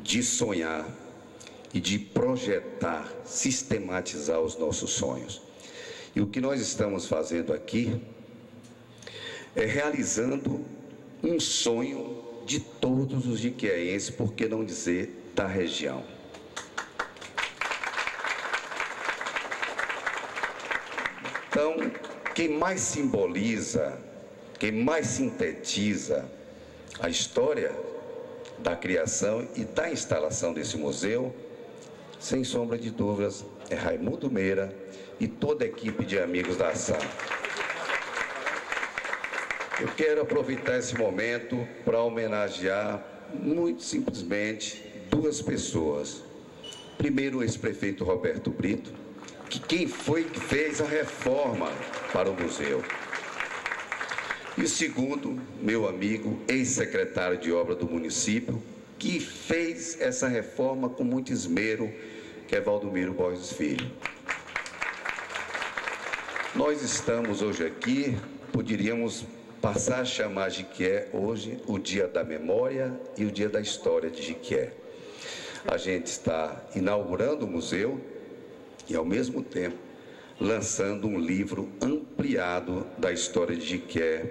de sonhar e de projetar, sistematizar os nossos sonhos. E o que nós estamos fazendo aqui é realizando um sonho de todos os jiquiéenses, por que não dizer da região. Então, quem mais simboliza, quem mais sintetiza a história da criação e da instalação desse museu, sem sombra de dúvidas, é Raimundo Meira e toda a equipe de amigos da ação. Eu quero aproveitar esse momento para homenagear, muito simplesmente, duas pessoas. Primeiro, o ex-prefeito Roberto Brito, quem foi que fez a reforma para o museu. E segundo, meu amigo, ex-secretário de obra do município, que fez essa reforma com muito esmero, que é Valdomiro Borges Filho. Nós estamos hoje aqui, poderíamos passar a chamar Jiquié hoje o Dia da Memória e o Dia da História de Jiquié. A gente está inaugurando o museu e, ao mesmo tempo, lançando um livro ampliado da história de Jiquié,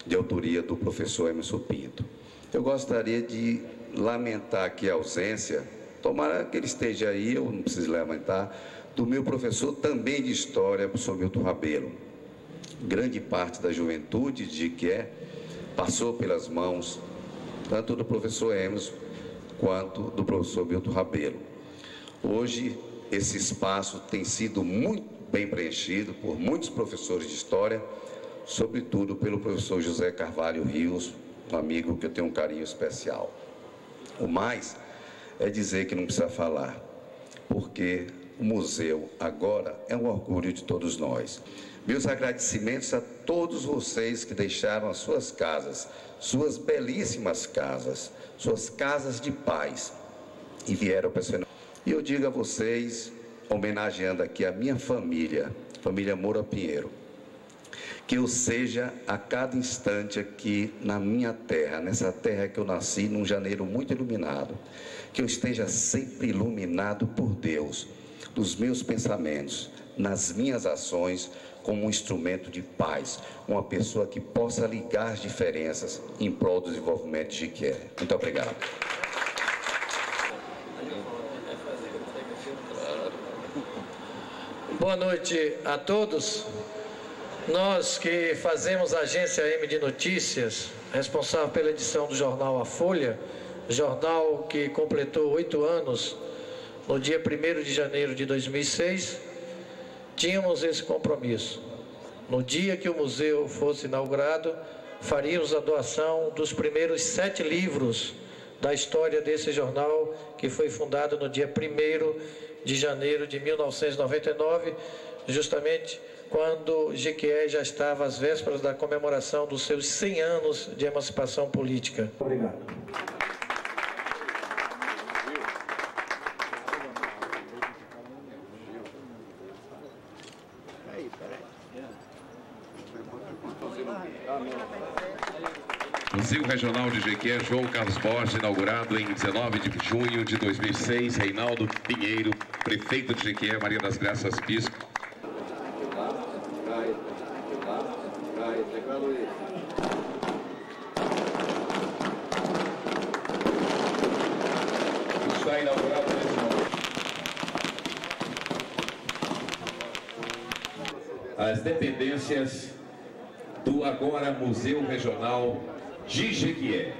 de autoria do professor Emerson Pinto. Eu gostaria de lamentar aqui a ausência, tomara que ele esteja aí, eu não preciso lamentar, do meu professor também de História, professor Milton Rabelo. Grande parte da juventude de Jiquié passou pelas mãos tanto do professor Emerson quanto do professor Milton Rabelo. Hoje, esse espaço tem sido muito bem preenchido por muitos professores de História, sobretudo pelo professor José Carvalho Rios, um amigo que eu tenho um carinho especial. O mais é dizer que não precisa falar, porque o museu agora é um orgulho de todos nós. Meus agradecimentos a todos vocês que deixaram as suas casas, suas belíssimas casas, suas casas de paz, e vieram para esse... E eu digo a vocês, homenageando aqui a minha família, família Moura Pinheiro, que eu seja a cada instante aqui na minha terra, nessa terra que eu nasci, num janeiro muito iluminado, que eu esteja sempre iluminado por Deus, nos meus pensamentos, nas minhas ações, como um instrumento de paz, uma pessoa que possa ligar as diferenças em prol do desenvolvimento de Jiquié. Muito obrigado. Boa noite a todos. Nós que fazemos a agência M de Notícias, responsável pela edição do jornal A Folha, jornal que completou 8 anos no dia 1º de janeiro de 2006, tínhamos esse compromisso. No dia que o museu fosse inaugurado, faríamos a doação dos primeiros 7 livros da história desse jornal, que foi fundado no dia 1º de janeiro de 1999, justamente quando Jiquié já estava às vésperas da comemoração dos seus 100 anos de emancipação política. Obrigado. Museu Regional de Jiquié, João Carlos Borges, inaugurado em 19 de junho de 2006. Reinaldo Pinheiro, prefeito de Jiquié, Maria das Graças Bispo. Está inaugurado nesse momento. As dependências do agora Museu Regional de Jiquié.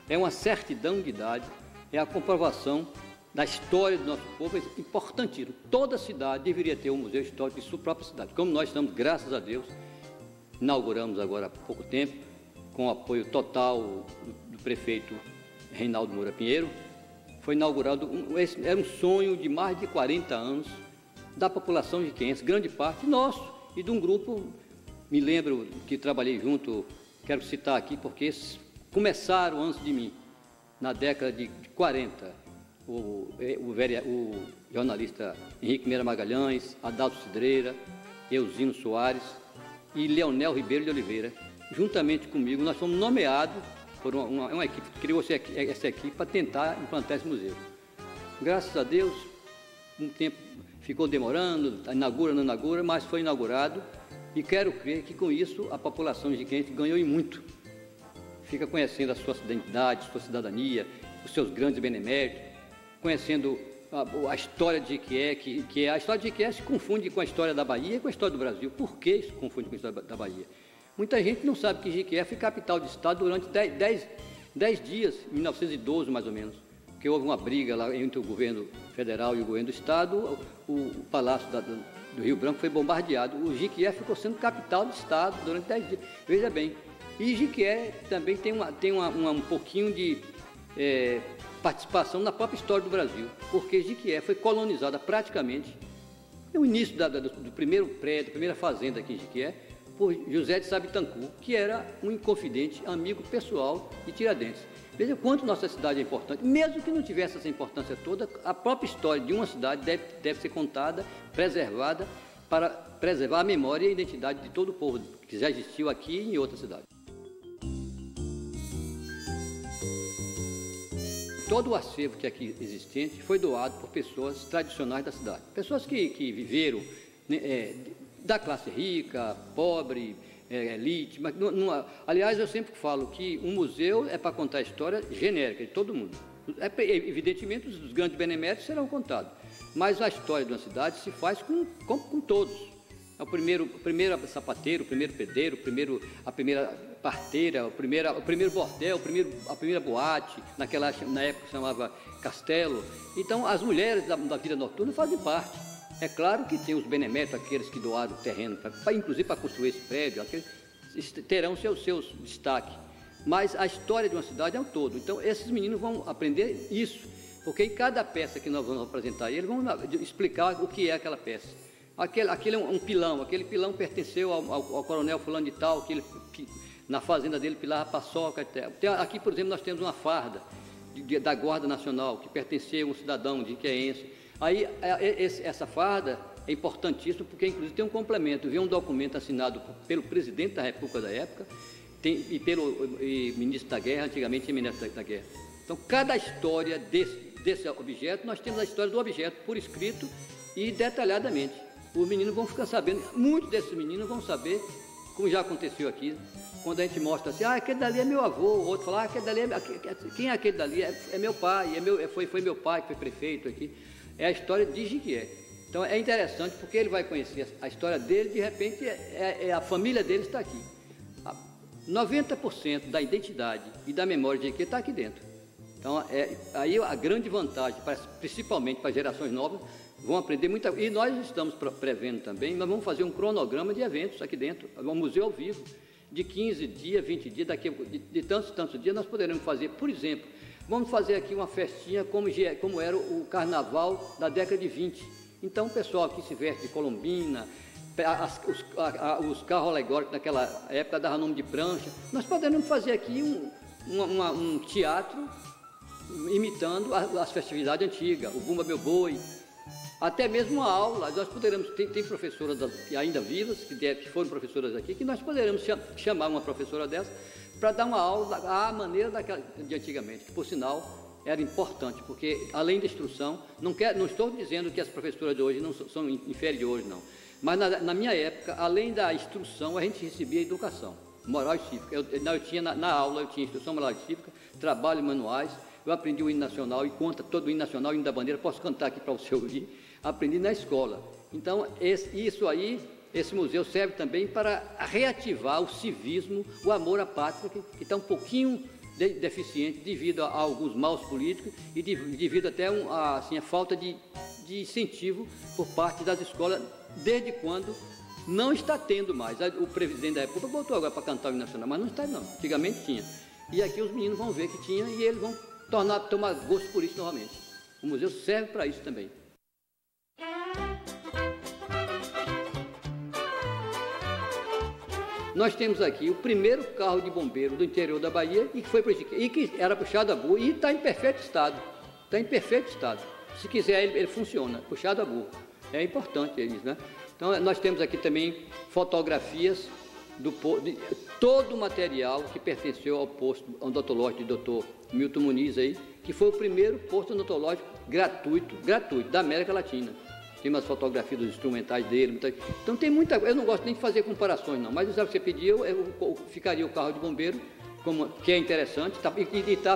É uma certidão de idade, é a comprovação da história do nosso povo, é importantíssimo. Toda cidade deveria ter um museu histórico de sua própria cidade. Como nós estamos, graças a Deus, inauguramos agora há pouco tempo, com o apoio total do prefeito Reinaldo Moura Pinheiro, foi inaugurado, era um sonho de mais de 40 anos da população jiquense, grande parte nosso e de um grupo, me lembro que trabalhei junto, quero citar aqui porque começaram antes de mim, na década de 40, o jornalista Henrique Meira Magalhães, Adalto Cidreira, Eusino Soares e Leonel Ribeiro de Oliveira. Juntamente comigo, nós fomos nomeados por uma equipe que criou essa equipe para tentar implantar esse museu. Graças a Deus, um tempo ficou demorando, inaugura, não inaugura, mas foi inaugurado e quero crer que com isso a população jiquense ganhou em muito. Fica conhecendo a sua identidade, sua cidadania, os seus grandes beneméritos, conhecendo a história de Jequié, que a história de Jequié se confunde com a história da Bahia e com a história do Brasil. Por que se confunde com a história da Bahia? Muita gente não sabe que Jequié foi capital de estado durante 10 dias, em 1912 mais ou menos, porque houve uma briga lá entre o governo federal e o governo do estado, o palácio do Rio Branco foi bombardeado, o Jequié ficou sendo capital de estado durante 10 dias. Veja bem, e Jequié também tem um pouquinho de participação na própria história do Brasil, porque Jequié foi colonizada praticamente no início do primeiro prédio, da primeira fazenda aqui em Jequié, por José de Sá Bittencourt, que era um inconfidente, amigo pessoal de Tiradentes. Veja quanto nossa cidade é importante. Mesmo que não tivesse essa importância toda, a própria história de uma cidade deve ser contada, preservada, para preservar a memória e a identidade de todo o povo que já existiu aqui e em outra cidade. Todo o acervo que aqui existente foi doado por pessoas tradicionais da cidade. Pessoas que viveram da classe rica, pobre, elite. Mas aliás, eu sempre falo que um museu é para contar a história genérica de todo mundo. Evidentemente, os grandes beneméritos serão contados. Mas a história de uma cidade se faz com todos. O primeiro sapateiro, o primeiro pedreiro, a primeira parteira, o primeiro bordel, a primeira boate, na época chamava Castelo. Então, as mulheres da vida noturna fazem parte. É claro que tem os beneméritos, aqueles que doaram o terreno, inclusive para construir esse prédio, aqueles terão seus destaques. Mas a história de uma cidade é um todo. Então, esses meninos vão aprender isso, porque em cada peça que nós vamos apresentar, eles vão explicar o que é aquela peça. Aquele é um pilão, aquele pilão pertenceu ao coronel fulano de tal, que na fazenda dele pilava paçoca. Aqui, por exemplo, nós temos uma farda da Guarda Nacional, que pertenceu a um cidadão de Jequiéense. Aí, essa farda é importantíssima, porque inclusive tem um complemento, viu um documento assinado pelo presidente da República da época e pelo ministro da Guerra, antigamente ministro da Guerra. Então, cada história desse objeto, nós temos a história do objeto por escrito e detalhadamente. Os meninos vão ficar sabendo, muitos desses meninos vão saber, como já aconteceu aqui, quando a gente mostra assim, aquele dali é meu avô, o outro fala, aquele dali quem é aquele dali? É meu pai, foi meu pai que foi prefeito aqui. É a história de Jequié. Então é interessante porque ele vai conhecer a história dele, de repente a família dele está aqui. 90% da identidade e da memória de Jequié está aqui dentro. Então aí a grande vantagem, principalmente para gerações novas, vão aprender muita coisa. E nós estamos prevendo também, nós vamos fazer um cronograma de eventos aqui dentro, um museu ao vivo, de 15 dias, 20 dias, de tantos dias nós poderemos fazer, por exemplo, vamos fazer aqui uma festinha como era o carnaval da década de 20. Então o pessoal aqui se veste de colombina, os carros alegóricos naquela época davam nome de prancha. Nós poderemos fazer aqui um teatro imitando as festividades antigas, o Bumba Meu Boi. Até mesmo uma aula, nós poderemos, tem professoras ainda vivas, que foram professoras aqui, que nós poderemos chamar uma professora dessa para dar uma aula à maneira de antigamente, que por sinal era importante, porque além da instrução, não estou dizendo que as professoras de hoje não são inferiores, não, mas na minha época, além da instrução, a gente recebia educação moral e cívica. Eu tinha na aula, eu tinha instrução moral e cívica, trabalho manuais, eu aprendi o hino nacional e conta todo o hino nacional, o hino da bandeira, posso cantar aqui para o senhor ouvir. Aprendi na escola. Então, isso aí esse museu serve também para reativar o civismo, o amor à pátria, que está um pouquinho deficiente devido a alguns maus políticos e devido até a falta de incentivo por parte das escolas, desde quando não está tendo mais. O presidente da República botou agora para cantar o hino nacional, mas não está não, antigamente tinha. E aqui os meninos vão ver que tinha e eles vão tomar gosto por isso novamente. O museu serve para isso também. Nós temos aqui o primeiro carro de bombeiro do interior da Bahia e que foi e que era puxado a burro e está em perfeito estado. Está em perfeito estado. Se quiser, ele funciona, puxado a burro. É importante isso, né? Então, nós temos aqui também fotografias de todo o material que pertenceu ao posto odontológico do Dr. Milton Muniz aí, que foi o primeiro posto odontológico gratuito da América Latina. Tem umas fotografias dos instrumentais dele. Então tem muita coisa. Eu não gosto nem de fazer comparações, não. Mas sabe o que você pediu, ficaria o carro de bombeiro, que é interessante,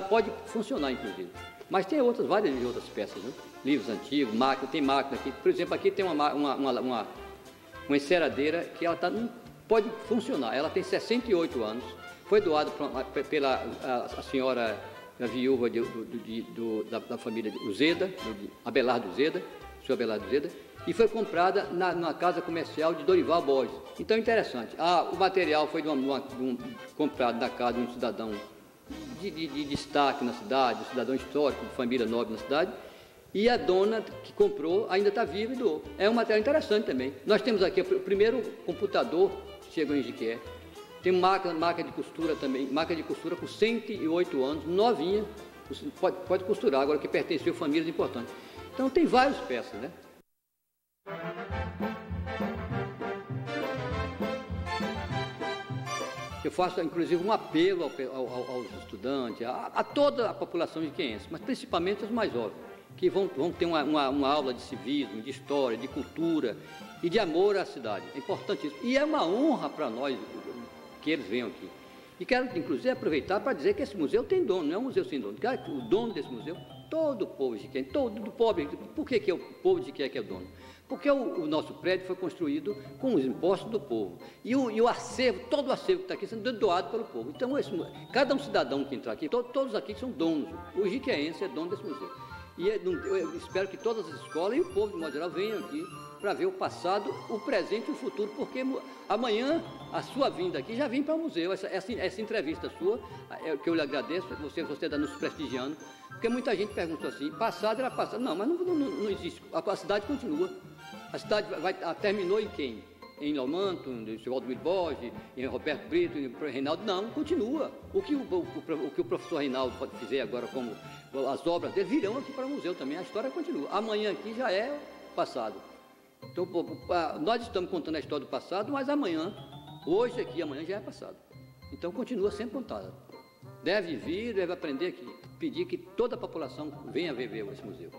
pode funcionar, inclusive. Mas tem várias outras peças, né? Livros antigos, tem máquina aqui. Por exemplo, aqui tem uma enceradeira que ela não pode funcionar. Ela tem 68 anos. Foi doada pela a senhora a viúva da família Uzeda, Abelardo Uzeda, senhor Abelardo Uzeda, e foi comprada na casa comercial de Dorival Borges. Então é interessante. O material foi comprado na casa de um cidadão de destaque na cidade, um cidadão histórico, de família nobre na cidade, e a dona que comprou ainda está viva e doou. É um material interessante também. Nós temos aqui o primeiro computador que chegou em Jequié. Tem máquina de costura também, máquina de costura com 108 anos, novinha, pode costurar, agora que pertenceu a famílias importantes. Então tem várias peças, né? Eu faço, inclusive, um apelo aos estudantes, a toda a população jequiense, mas principalmente os mais jovens, que vão ter uma aula de civismo, de história, de cultura e de amor à cidade. É importantíssimo. E é uma honra para nós que eles venham aqui. E quero, inclusive, aproveitar para dizer que esse museu tem dono, não é um museu sem dono. O dono desse museu, todo o povo jequiense, todo o pobre. Por que é o povo de Jequié que é o dono? Porque o nosso prédio foi construído com os impostos do povo. E o acervo, todo o acervo que está aqui, sendo doado pelo povo. Então, cada cidadão que entrar aqui, todos aqui são donos. O jequiéense é dono desse museu. E eu espero que todas as escolas e o povo, de modo geral, venham aqui para ver o passado, o presente e o futuro, porque amanhã a sua vinda aqui já vem para o museu. Essa entrevista sua, que eu lhe agradeço, você está nos prestigiando, porque muita gente perguntou assim, passado era passado. Não, mas não existe, a cidade continua. A cidade terminou em quem? Em Lomanto, em Valdomiro Borges, em Roberto Brito, em Reinaldo? Não, continua. O que o professor Reinaldo pode fazer agora, como as obras dele, virão aqui para o museu também, a história continua. Amanhã aqui já é passado. Então, nós estamos contando a história do passado, mas hoje aqui, amanhã já é passado. Então, continua sendo contada. Deve vir, deve aprender aqui, pedir que toda a população venha ver esse museu.